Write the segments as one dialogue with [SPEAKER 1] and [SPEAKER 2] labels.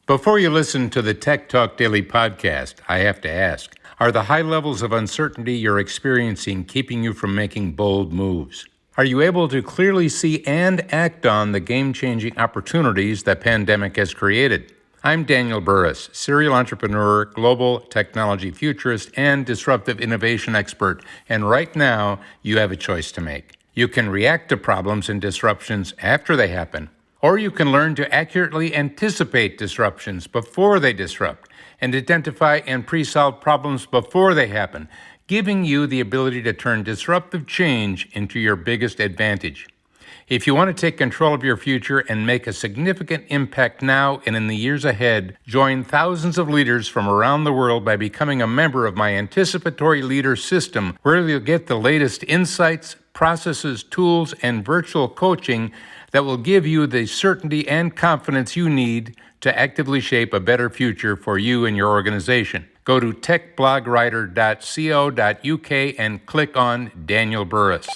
[SPEAKER 1] Before you listen to the Tech Talk Daily podcast, I have to ask, are the high levels of uncertainty you're experiencing keeping you from making bold moves? Are you able to clearly see and act on the game-changing opportunities the pandemic has created? I'm Daniel Burris, serial entrepreneur, global technology futurist, and disruptive innovation expert, and right now, you have a choice to make. You can react to problems and disruptions after they happen, or you can learn to accurately anticipate disruptions before they disrupt and identify and pre-solve problems before they happen, giving you the ability to turn disruptive change into your biggest advantage. If you want to take control of your future and make a significant impact now and in the years ahead, join thousands of leaders from around the world by becoming a member of my Anticipatory Leader System, where you'll get the latest insights, processes, tools, and virtual coaching that will give you the certainty and confidence you need to actively shape a better future for you and your organization. Go to techblogwriter.co.uk and click on Daniel Burris.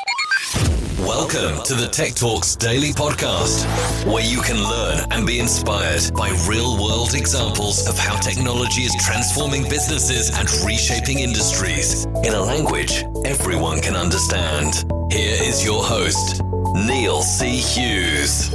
[SPEAKER 2] Welcome to the Tech Talks Daily Podcast, where you can learn and be inspired by real-world examples of how technology is transforming businesses and reshaping industries in a language everyone can understand. Here is your host, Neil C. Hughes.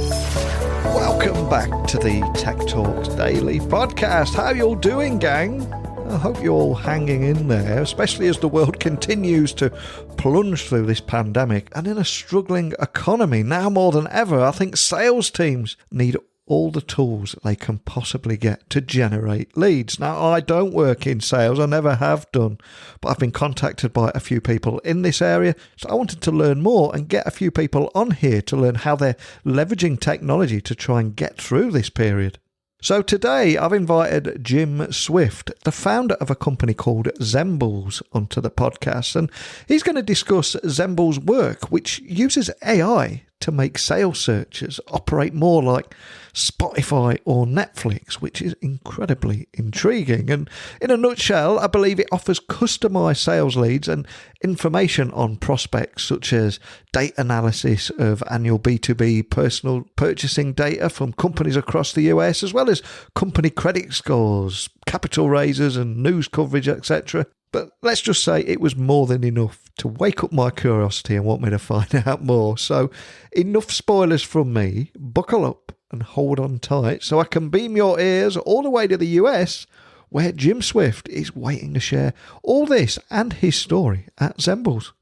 [SPEAKER 3] Welcome back to the Tech Talks Daily Podcast. How you all doing, gang? I hope you're all hanging in there, especially as the world continues to plunge through this pandemic. And in a struggling economy, now more than ever, I think sales teams need all the tools they can possibly get to generate leads. Now, I don't work in sales, I never have done, but I've been contacted by a few people in this area, so I wanted to learn more and get a few people on here to learn how they're leveraging technology to try and get through this period. So today I've invited Jim Swift, the founder of a company called Zembles, onto the podcast, and he's going to discuss Zembles' work, which uses AI to make sales searches operate more like Spotify or Netflix, which is incredibly intriguing. And in a nutshell, I believe it offers customized sales leads and information on prospects, such as data analysis of annual B2B personal purchasing data from companies across the US, as well as company credit scores, capital raises and news coverage, etc. But let's just say it was more than enough to wake up my curiosity and want me to find out more. So enough spoilers from me. Buckle up and hold on tight so I can beam your ears all the way to the US, where Jim Swift is waiting to share all this and his story at Zembles.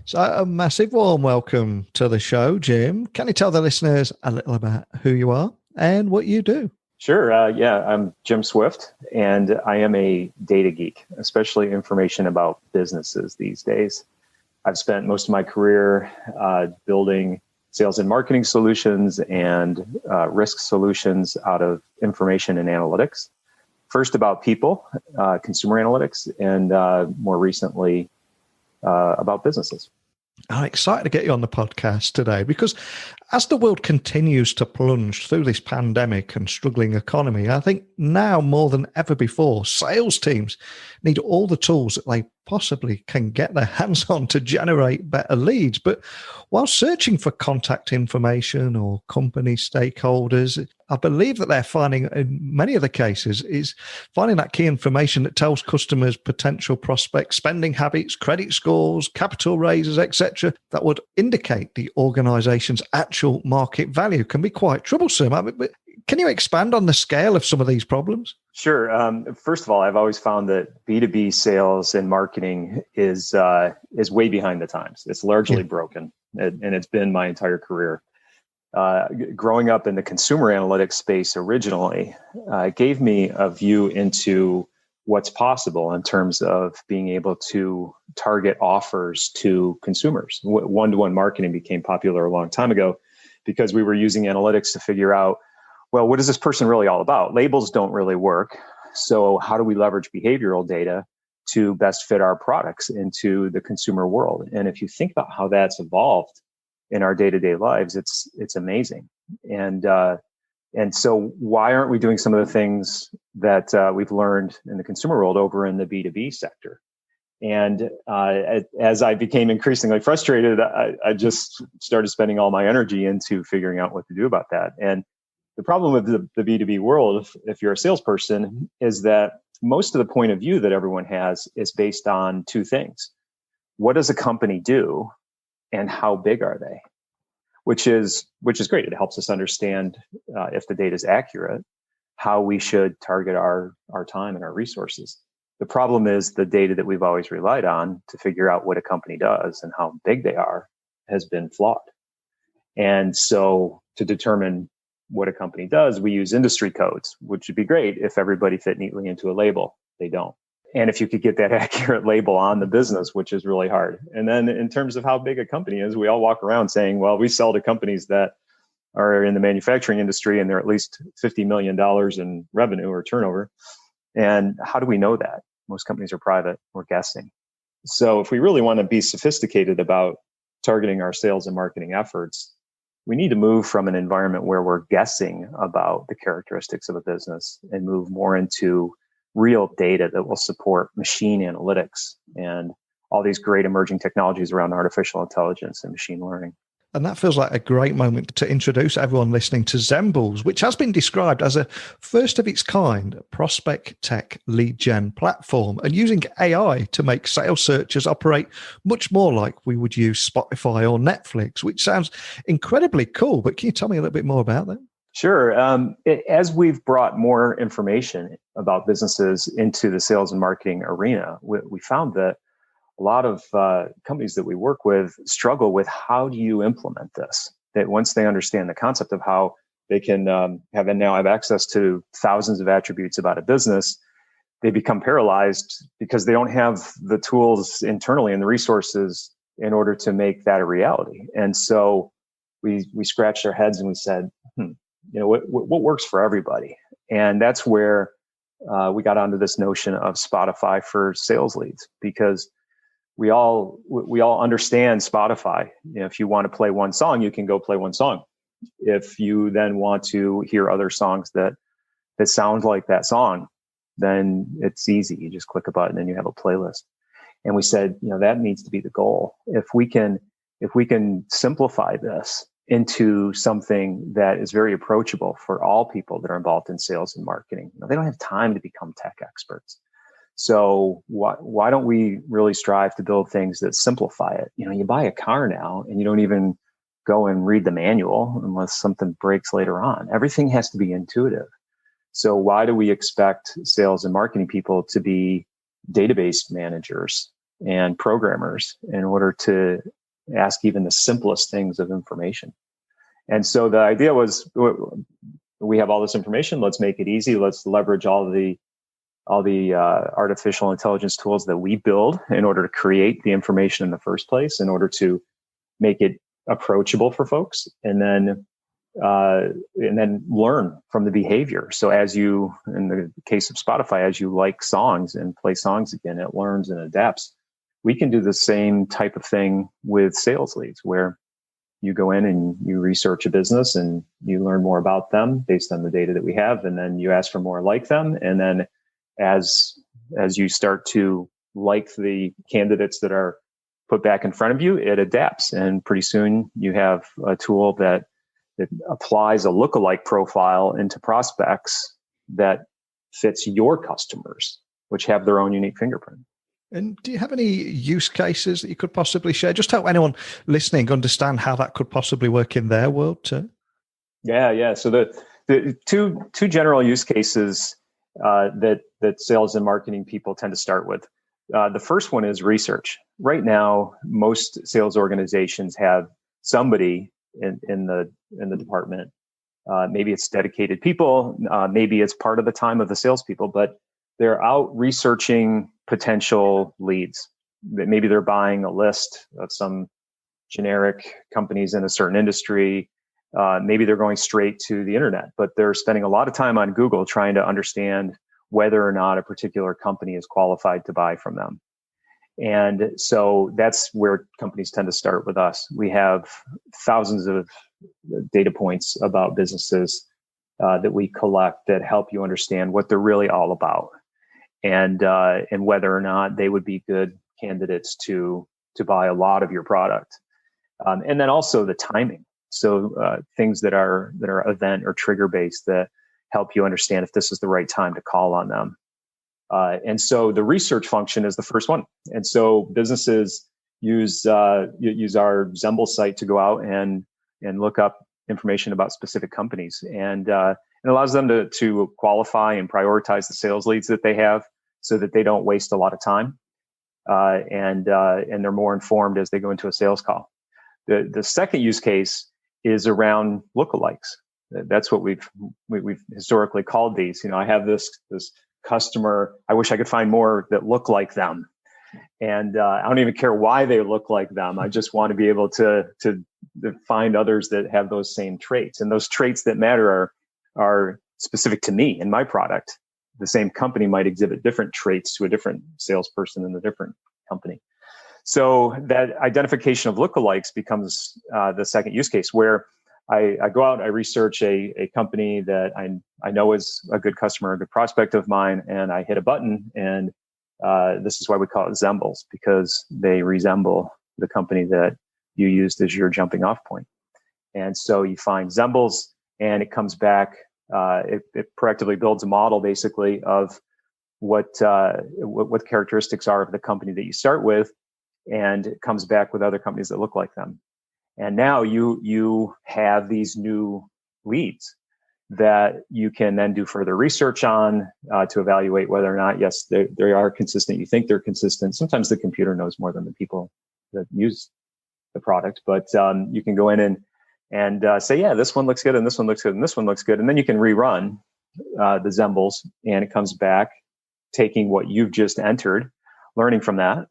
[SPEAKER 3] So a massive warm welcome to the show, Jim. Can you tell the listeners a little about who you are and what you do?
[SPEAKER 4] Sure. I'm Jim Swift, and I am a data geek, especially information about businesses these days. I've spent most of my career building sales and marketing solutions and risk solutions out of information and analytics. First about people, consumer analytics, and more recently about businesses.
[SPEAKER 3] I'm excited to get you on the podcast today because as the world continues to plunge through this pandemic and struggling economy, I think now more than ever before, sales teams need all the tools that they possibly can get their hands on to generate better leads. But while searching for contact information or company stakeholders, I believe that they're finding, in many of the cases, is finding that key information that tells customers, potential prospects, spending habits, credit scores, capital raises, etc., that would indicate the organization's actual market value can be quite troublesome. I mean, but can you expand on the scale of some of these problems?
[SPEAKER 4] Sure. First of all, I've always found that B2B sales and marketing is way behind the times. It's largely broken, and it's been my entire career. Growing up in the consumer analytics space originally gave me a view into what's possible in terms of being able to target offers to consumers. One-to-one marketing became popular a long time ago because we were using analytics to figure out, well, what is this person really all about? Labels don't really work. So how do we leverage behavioral data to best fit our products into the consumer world? And if you think about how that's evolved in our day-to-day lives, it's amazing. And so why aren't we doing some of the things that we've learned in the consumer world over in the B2B sector? And as I became increasingly frustrated, I just started spending all my energy into figuring out what to do about that. And The problem with the B2B world, if you're a salesperson, is that most of the point of view that everyone has is based on two things. What does a company do and how big are they? Which is great. It helps us understand if the data is accurate, how we should target our time and our resources. The problem is the data that we've always relied on to figure out what a company does and how big they are has been flawed. And so to determine what a company does, we use industry codes, which would be great if everybody fit neatly into a label. They don't. And if you could get that accurate label on the business, which is really hard. And then in terms of how big a company is, we all walk around saying, well, we sell to companies that are in the manufacturing industry and they're at least $50 million in revenue or turnover. And how do we know that? Most companies are private. We're guessing. So if we really want to be sophisticated about targeting our sales and marketing efforts, we need to move from an environment where we're guessing about the characteristics of a business and move more into real data that will support machine analytics and all these great emerging technologies around artificial intelligence and machine learning.
[SPEAKER 3] And that feels like a great moment to introduce everyone listening to Zembles, which has been described as a first of its kind ProspectTech lead gen platform and using AI to make sales searches operate much more like we would use Spotify or Netflix, which sounds incredibly cool. But can you tell me a little bit more about that?
[SPEAKER 4] Sure. As we've brought more information about businesses into the sales and marketing arena, we found that a lot of companies that we work with struggle with how do you implement this? That once they understand the concept of how they can have access to thousands of attributes about a business, they become paralyzed because they don't have the tools internally and the resources in order to make that a reality. And so we scratched our heads and we said, what works for everybody? And that's where we got onto this notion of Spotify for sales leads, because we all understand Spotify. If you want to play one song, you can go play one song. If you then want to hear other songs that sound like that song, then it's easy. You just click a button and you have a playlist. And we said, that needs to be the goal. If we can simplify this into something that is very approachable for all people that are involved in sales and marketing. They don't have time to become tech experts. So why don't we really strive to build things that simplify it? You buy a car now and you don't even go and read the manual unless something breaks later on. Everything has to be intuitive. So why do we expect sales and marketing people to be database managers and programmers in order to ask even the simplest things of information? And so the idea was, we have all this information. Let's make it easy. Let's leverage all the artificial intelligence tools that we build in order to create the information in the first place, in order to make it approachable for folks, and then learn from the behavior. So as you, in the case of Spotify, as you like songs and play songs again, it learns and adapts. We can do the same type of thing with sales leads, where you go in and you research a business and you learn more about them based on the data that we have. And then you ask for more like them. And then as you start to like the candidates that are put back in front of you, it adapts. And pretty soon you have a tool that applies a lookalike profile into prospects that fits your customers, which have their own unique fingerprint.
[SPEAKER 3] And do you have any use cases that you could possibly share? Just help anyone listening understand how that could possibly work in their world too.
[SPEAKER 4] Yeah. So the two general use cases that sales and marketing people tend to start with. The first one is research. Right now, most sales organizations have somebody in the department. Maybe it's dedicated people. Maybe it's part of the time of the salespeople, but they're out researching potential leads. Maybe they're buying a list of some generic companies in a certain industry. Maybe they're going straight to the internet, but they're spending a lot of time on Google trying to understand whether or not a particular company is qualified to buy from them. And so that's where companies tend to start with us. We have thousands of data points about businesses that we collect that help you understand what they're really all about, and whether or not they would be good candidates to buy a lot of your product. And then also the timing. So things that are event or trigger based that help you understand if this is the right time to call on them. And so the research function is the first one. And so businesses use our Zembles site to go out and look up information about specific companies, and it allows them to qualify and prioritize the sales leads that they have, so that they don't waste a lot of time, and they're more informed as they go into a sales call. The second use case is around lookalikes. That's what we've historically called these. I have this customer. I wish I could find more that look like them. And I don't even care why they look like them. I just want to be able to find others that have those same traits. And those traits that matter are specific to me and my product. The same company might exhibit different traits to a different salesperson in a different company. So that identification of lookalikes becomes the second use case, where I go out, I research a company that I know is a good customer, a good prospect of mine, and I hit a button, and this is why we call it Zembles, because they resemble the company that you used as your jumping off point. And so you find Zembles, and it comes back. It proactively builds a model, basically, of what the characteristics are of the company that you start with, and it comes back with other companies that look like them. And now you have these new leads that you can then do further research on to evaluate whether or not, yes, they are consistent. You think they're consistent. Sometimes the computer knows more than the people that use the product, but you can go in and say, yeah, this one looks good, and this one looks good, and this one looks good. And then you can rerun the Zembles, and it comes back taking what you've just entered, learning from that,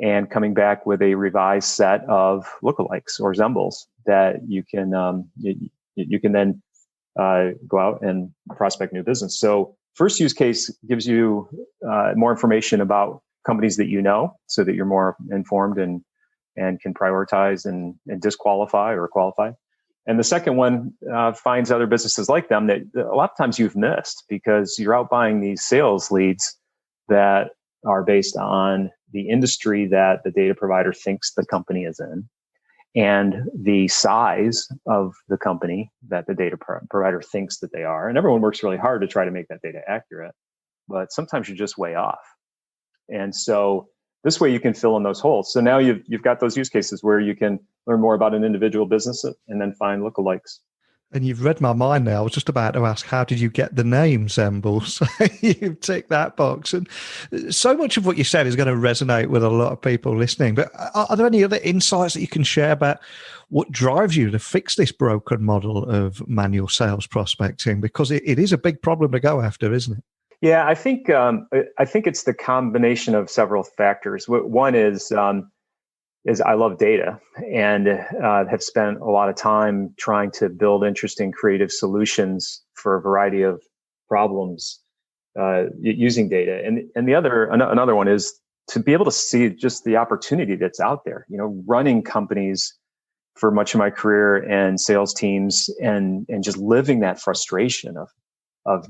[SPEAKER 4] and coming back with a revised set of lookalikes or Zembles that you can you can then go out and prospect new business. So first use case gives you more information about companies that you know, so that you're more informed and can prioritize and disqualify or qualify. And the second one finds other businesses like them that a lot of times you've missed, because you're out buying these sales leads that are based on the industry that the data provider thinks the company is in, and the size of the company that the data provider thinks that they are. And everyone works really hard to try to make that data accurate, but sometimes you're just way off. And so this way you can fill in those holes. So now you've got those use cases where you can learn more about an individual business and then find lookalikes.
[SPEAKER 3] And you've read my mind now. I was just about to ask, how did you get the name Zembles? You've ticked that box. And so much of what you said is going to resonate with a lot of people listening. But are there any other insights that you can share about what drives you to fix this broken model of manual sales prospecting? Because it is a big problem to go after, isn't it?
[SPEAKER 4] Yeah, I think it's the combination of several factors. One is I love data, and have spent a lot of time trying to build interesting, creative solutions for a variety of problems using data. And the another one is to be able to see just the opportunity that's out there. Running companies for much of my career and sales teams, and just living that frustration of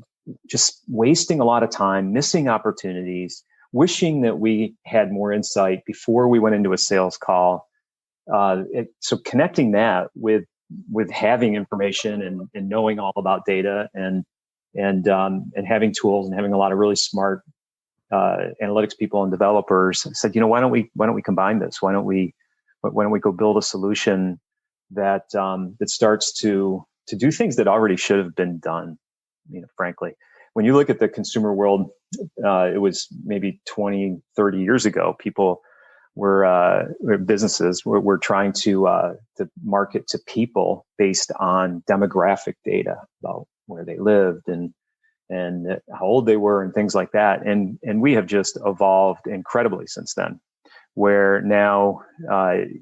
[SPEAKER 4] just wasting a lot of time, missing opportunities, wishing that we had more insight before we went into a sales call. So connecting that with having information and knowing all about data and having tools and having a lot of really smart analytics people and developers said, why don't we combine this? Why don't we go build a solution that starts to do things that already should have been done? Frankly, when you look at the consumer world, it was maybe 20, 30 years ago, people businesses were trying to market to people based on demographic data about where they lived and how old they were and things like that. And we have just evolved incredibly since then, where now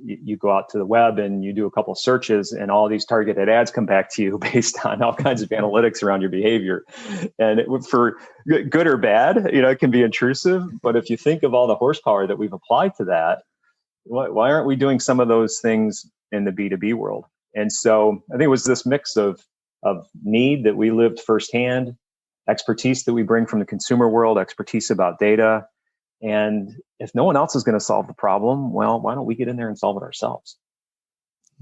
[SPEAKER 4] you go out to the web and you do a couple of searches, and all these targeted ads come back to you based on all kinds of analytics around your behavior. And for good or bad, it can be intrusive. But if you think of all the horsepower that we've applied to that, why aren't we doing some of those things in the B2B world? And so I think it was this mix of need that we lived firsthand, expertise that we bring from the consumer world, expertise about data. And if no one else is going to solve the problem, well, why don't we get in there and solve it ourselves?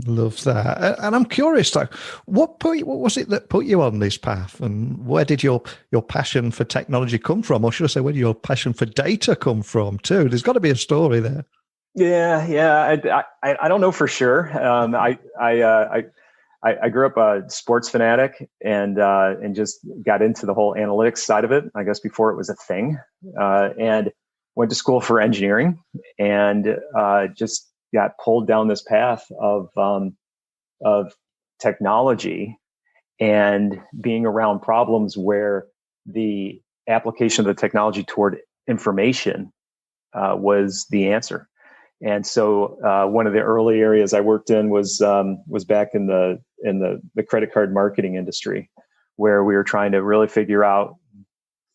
[SPEAKER 3] Love that. And I'm curious, like, what was it that put you on this path, and where did your passion for technology come from, or should I say, where did your passion for data come from too? There's got to be a story there.
[SPEAKER 4] Yeah. I don't know for sure. I grew up a sports fanatic and just got into the whole analytics side of it, I guess, before it was a thing, and went to school for engineering and just got pulled down this path of technology and being around problems where the application of the technology toward information was the answer. And so one of the early areas I worked in was back in the credit card marketing industry, where we were trying to really figure out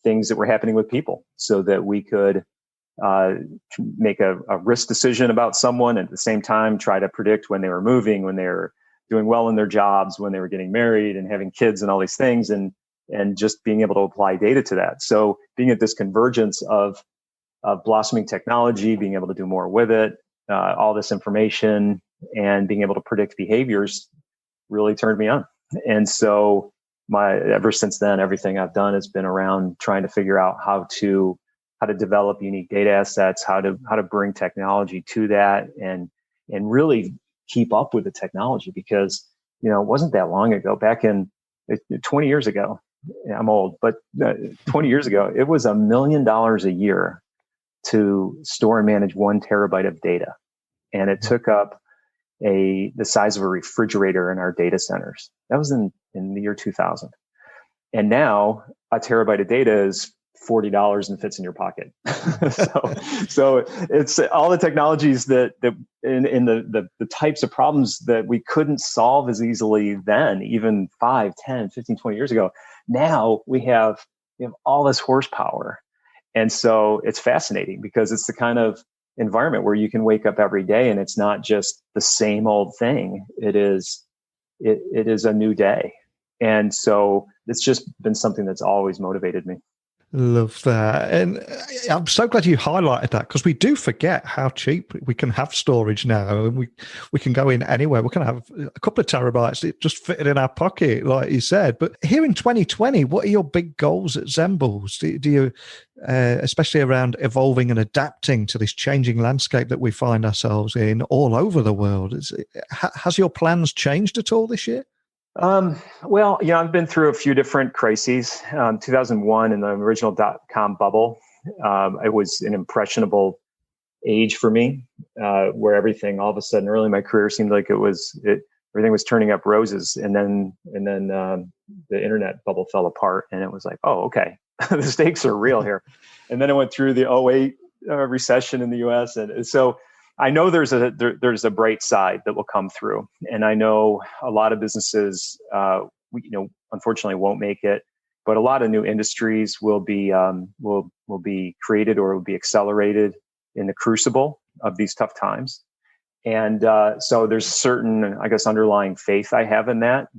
[SPEAKER 4] things that were happening with people so that we could make a risk decision about someone, and at the same time try to predict when they were moving, when they were doing well in their jobs, when they were getting married and having kids and all these things, and just being able to apply data to that. So being at this convergence of blossoming technology, being able to do more with it, all this information, and being able to predict behaviors really turned me on. And so ever since then, everything I've done has been around trying to figure out how to develop unique data assets, how to bring technology to that, and really keep up with the technology, because it wasn't that long ago, back in 20 years ago. I'm old, but 20 years ago, it was $1 million a year to store and manage 1 terabyte of data, and it took up the size of a refrigerator in our data centers. That was in the year 2000, and now a terabyte of data is $40 and fits in your pocket. so it's all the technologies that in the types of problems that we couldn't solve as easily then, even 5, 10, 15, 20 years ago. Now we have all this horsepower. And so it's fascinating, because it's the kind of environment where you can wake up every day and it's not just the same old thing. It is a new day. And so it's just been something that's always motivated me.
[SPEAKER 3] Love that. And I'm so glad you highlighted that, because we do forget how cheap we can have storage now. And we can go in anywhere. We can have a couple of terabytes, it just fit in our pocket, like you said. But here in 2020, what are your big goals at Zembles? Do you, especially around evolving and adapting to this changing landscape that we find ourselves in all over the world? Has your plans changed at all this year?
[SPEAKER 4] Well, I've been through a few different crises. 2001 in the original .com bubble, it was an impressionable age for me, where everything all of a sudden early in my career seemed like everything was turning up roses, and then the internet bubble fell apart, and it was like, oh, okay, the stakes are real here. And then I went through the 2008 recession in the U.S., and so I know there's a bright side that will come through, and I know a lot of businesses, unfortunately, won't make it, but a lot of new industries will be created or will be accelerated in the crucible of these tough times, and so there's a certain, I guess, underlying faith I have in that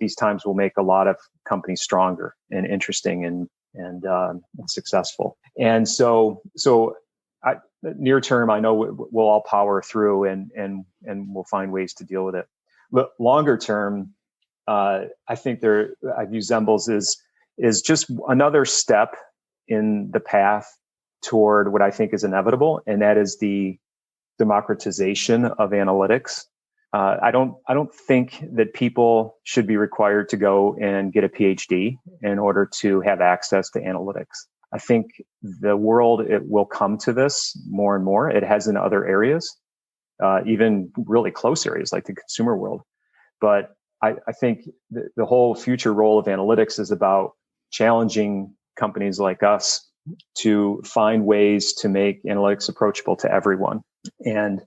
[SPEAKER 4] these times will make a lot of companies stronger and interesting and successful, and so. Near term, I know we'll all power through and we'll find ways to deal with it. But longer term, I think I view Zembles is just another step in the path toward what I think is inevitable, and that is the democratization of analytics. I don't think that people should be required to go and get a PhD in order to have access to analytics. I think the world, it will come to this more and more. It has in other areas, even really close areas like the consumer world. But I think the whole future role of analytics is about challenging companies like us to find ways to make analytics approachable to everyone. And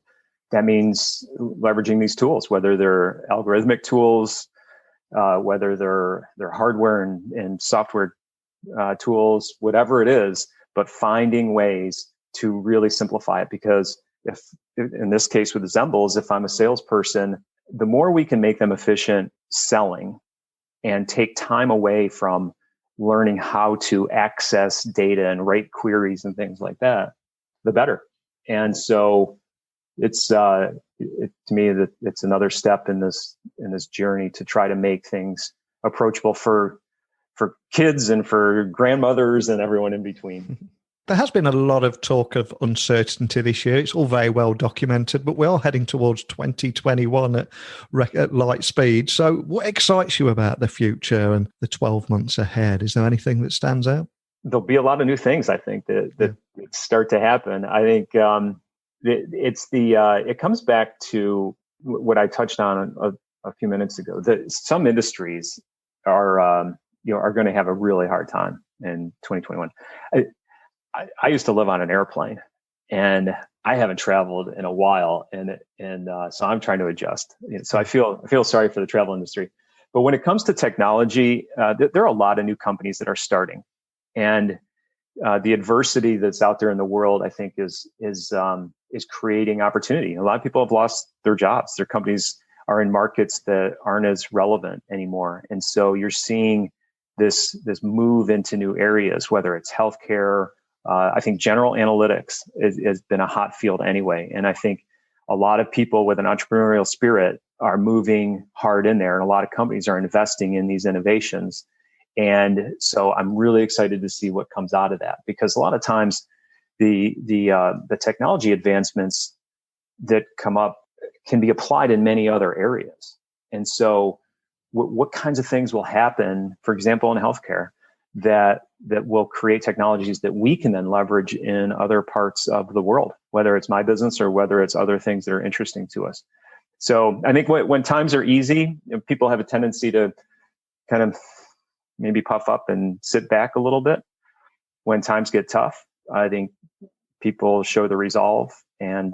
[SPEAKER 4] that means leveraging these tools, whether they're algorithmic tools, whether they're hardware and software tools, whatever it is, but finding ways to really simplify it. Because if in this case with the Zembles, if I'm a salesperson, the more we can make them efficient selling and take time away from learning how to access data and write queries and things like that, the better. And so to me that it's another step in this journey to try to make things approachable for kids and for grandmothers and everyone in between.
[SPEAKER 3] There has been a lot of talk of uncertainty this year. It's all very well documented, but we are heading towards 2021 at light speed. So what excites you about the future and the 12 months ahead? Is there anything that stands out?
[SPEAKER 4] There'll be a lot of new things, I think, that start to happen. I think it comes back to what I touched on a few minutes ago, that some industries are going to have a really hard time in 2021. I used to live on an airplane, and I haven't traveled in a while, and so I'm trying to adjust. So I feel sorry for the travel industry. But when it comes to technology, there are a lot of new companies that are starting, and the adversity that's out there in the world, I think, is creating opportunity. A lot of people have lost their jobs. Their companies are in markets that aren't as relevant anymore, and so you're seeing this move into new areas, whether it's healthcare. I think general analytics has been a hot field anyway. And I think a lot of people with an entrepreneurial spirit are moving hard in there. And a lot of companies are investing in these innovations. And so I'm really excited to see what comes out of that, because a lot of times the technology advancements that come up can be applied in many other areas. And so what kinds of things will happen, for example, in healthcare, that will create technologies that we can then leverage in other parts of the world, whether it's my business or whether it's other things that are interesting to us. So I think when times are easy, people have a tendency to kind of maybe puff up and sit back a little bit. When times get tough, I think people show the resolve, and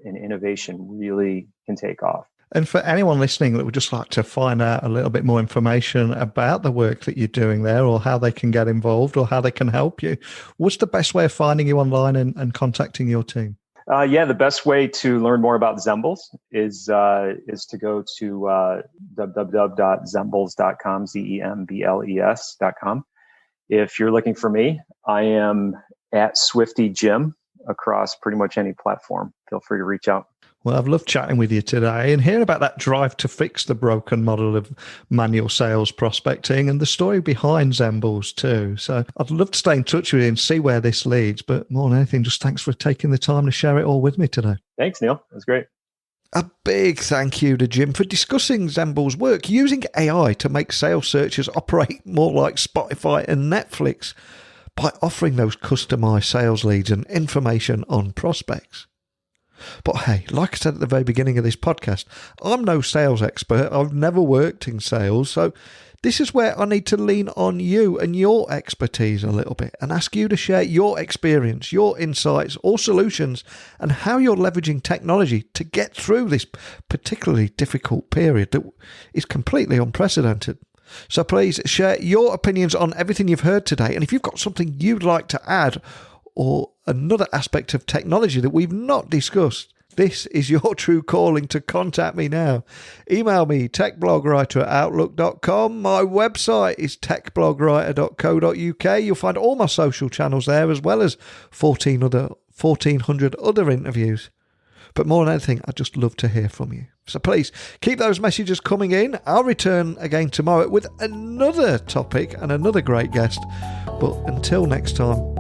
[SPEAKER 4] innovation really can take off.
[SPEAKER 3] And for anyone listening that would just like to find out a little bit more information about the work that you're doing there, or how they can get involved, or how they can help you, what's the best way of finding you online and contacting your team?
[SPEAKER 4] The best way to learn more about Zembles is to go to www.zembles.com, Zembles.com. If you're looking for me, I am at Swifty Jim across pretty much any platform. Feel free to reach out.
[SPEAKER 3] Well, I've loved chatting with you today and hearing about that drive to fix the broken model of manual sales prospecting and the story behind Zembles too. So I'd love to stay in touch with you and see where this leads. But more than anything, just thanks for taking the time to share it all with me today.
[SPEAKER 4] Thanks, Neil. It was great.
[SPEAKER 3] A big thank you to Jim for discussing Zembles' work using AI to make sales searches operate more like Spotify and Netflix by offering those customized sales leads and information on prospects. But hey, like I said at the very beginning of this podcast, I'm no sales expert. I've never worked in sales. So this is where I need to lean on you and your expertise a little bit and ask you to share your experience, your insights or solutions, and how you're leveraging technology to get through this particularly difficult period that is completely unprecedented. So please share your opinions on everything you've heard today. And if you've got something you'd like to add, or another aspect of technology that we've not discussed, this is your true calling to contact me now. Email me, techblogwriter@outlook.com. My website is techblogwriter.co.uk. You'll find all my social channels there, as well as 1,400 other interviews. But more than anything, I'd just love to hear from you. So please keep those messages coming in. I'll return again tomorrow with another topic and another great guest. But until next time,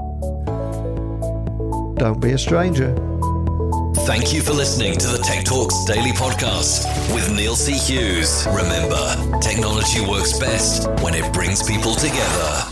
[SPEAKER 3] don't be a stranger.
[SPEAKER 2] Thank you for listening to the Tech Talks Daily Podcast with Neil C. Hughes. Remember, technology works best when it brings people together.